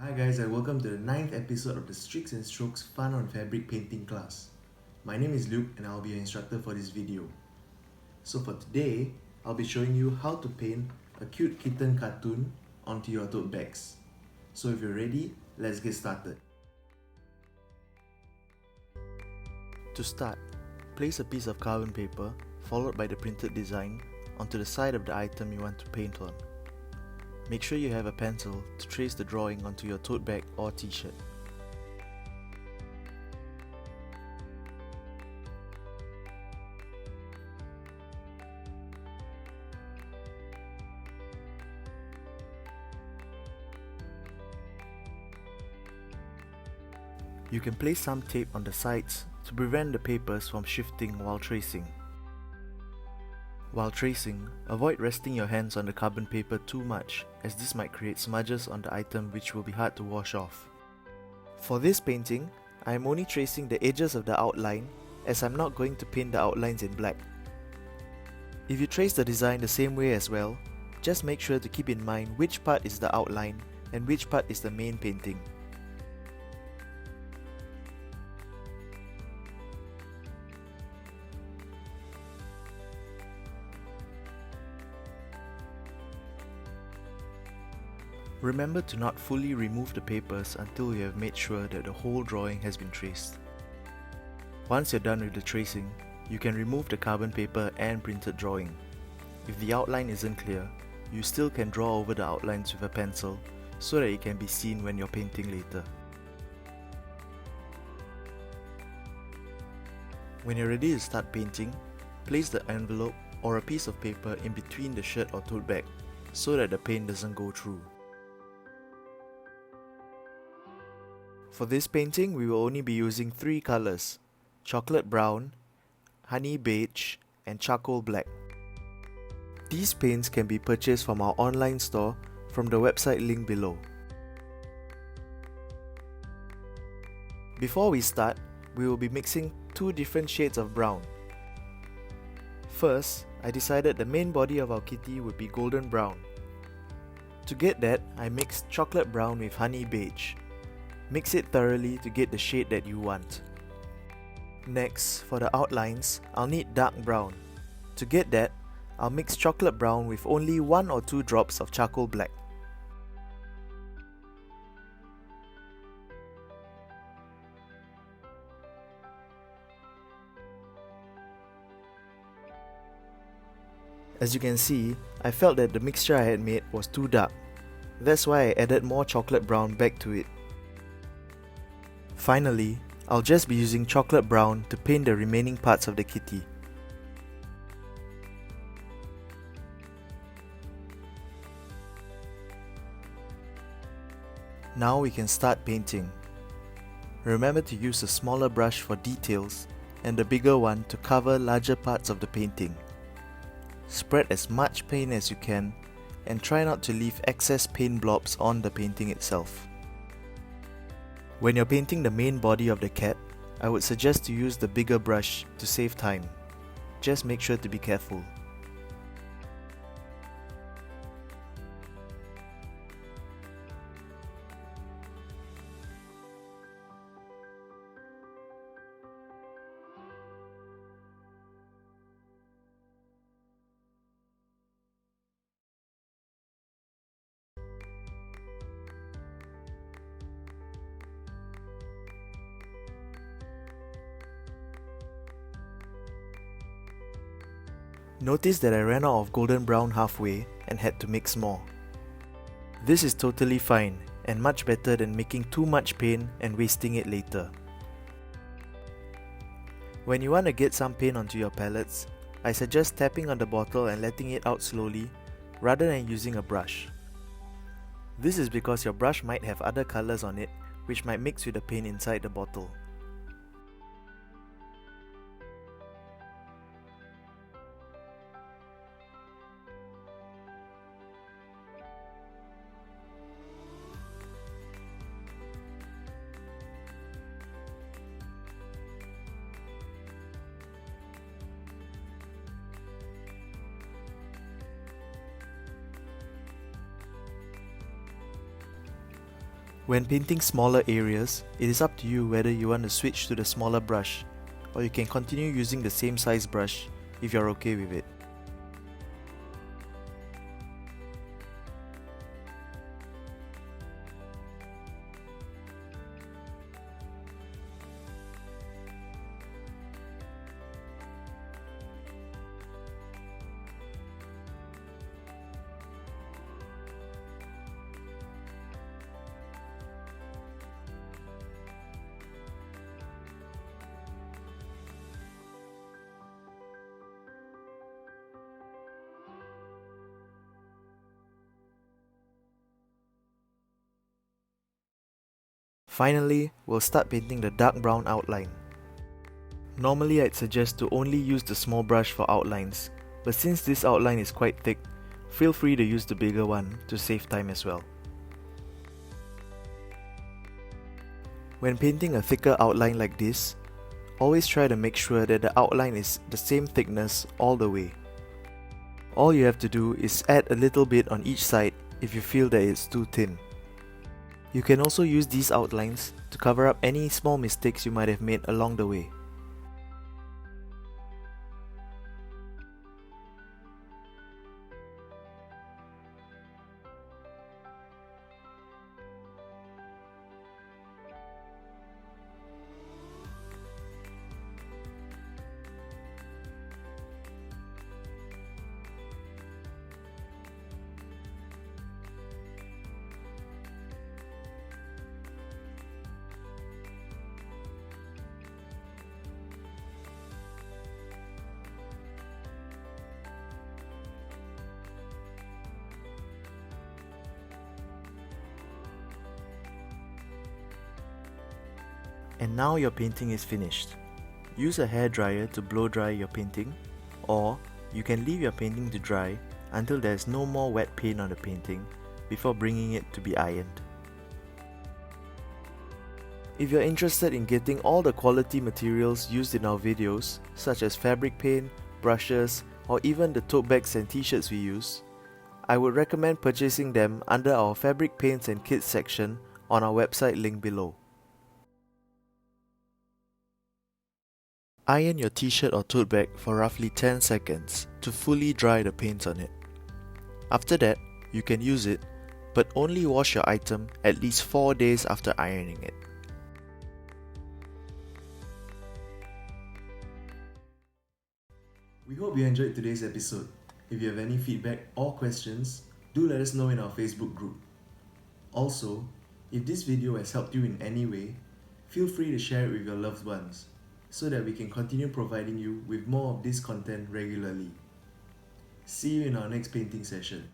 Hi guys and welcome to the 9th episode of the Streaks and Strokes Fun on Fabric Painting class. My name is Luke and I'll be your instructor for this video. So for today, I'll be showing you how to paint a cute kitten cartoon onto your tote bags. So if you're ready, let's get started. To start, place a piece of carbon paper followed by the printed design onto the side of the item you want to paint on. Make sure you have a pencil to trace the drawing onto your tote bag or t-shirt. You can place some tape on the sides to prevent the papers from shifting while tracing. While tracing, avoid resting your hands on the carbon paper too much, as this might create smudges on the item which will be hard to wash off. For this painting, I am only tracing the edges of the outline, as I'm not going to paint the outlines in black. If you trace the design the same way as well, just make sure to keep in mind which part is the outline and which part is the main painting. Remember to not fully remove the papers until you have made sure that the whole drawing has been traced. Once you're done with the tracing, you can remove the carbon paper and printed drawing. If the outline isn't clear, you still can draw over the outlines with a pencil so that it can be seen when you're painting later. When you're ready to start painting, place the envelope or a piece of paper in between the shirt or tote bag so that the paint doesn't go through. For this painting, we will only be using 3 colors: chocolate brown, honey beige, and charcoal black. These paints can be purchased from our online store from the website link below. Before we start, we will be mixing 2 different shades of brown. First, I decided the main body of our kitty would be golden brown. To get that, I mixed chocolate brown with honey beige. Mix it thoroughly to get the shade that you want. Next, for the outlines, I'll need dark brown. To get that, I'll mix chocolate brown with only 1 or 2 drops of charcoal black. As you can see, I felt that the mixture I had made was too dark. That's why I added more chocolate brown back to it. Finally, I'll just be using chocolate brown to paint the remaining parts of the kitty. Now we can start painting. Remember to use a smaller brush for details and the bigger one to cover larger parts of the painting. Spread as much paint as you can and try not to leave excess paint blobs on the painting itself. When you're painting the main body of the cat, I would suggest to use the bigger brush to save time. Just make sure to be careful. Notice that I ran out of golden brown halfway and had to mix more. This is totally fine and much better than making too much paint and wasting it later. When you want to get some paint onto your palettes, I suggest tapping on the bottle and letting it out slowly rather than using a brush. This is because your brush might have other colors on it which might mix with the paint inside the bottle. When painting smaller areas, it is up to you whether you want to switch to the smaller brush, or you can continue using the same size brush if you're okay with it. Finally, we'll start painting the dark brown outline. Normally I'd suggest to only use the small brush for outlines, but since this outline is quite thick, feel free to use the bigger one to save time as well. When painting a thicker outline like this, always try to make sure that the outline is the same thickness all the way. All you have to do is add a little bit on each side if you feel that it's too thin. You can also use these outlines to cover up any small mistakes you might have made along the way. And now your painting is finished. Use a hairdryer to blow dry your painting, or you can leave your painting to dry until there is no more wet paint on the painting before bringing it to be ironed. If you're interested in getting all the quality materials used in our videos, such as fabric paint, brushes, or even the tote bags and t-shirts we use, I would recommend purchasing them under our fabric paints and kits section on our website link below. Iron your t-shirt or tote bag for roughly 10 seconds to fully dry the paint on it. After that, you can use it, but only wash your item at least 4 days after ironing it. We hope you enjoyed today's episode. If you have any feedback or questions, do let us know in our Facebook group. Also, if this video has helped you in any way, feel free to share it with your loved ones, so that we can continue providing you with more of this content regularly. See you in our next painting session.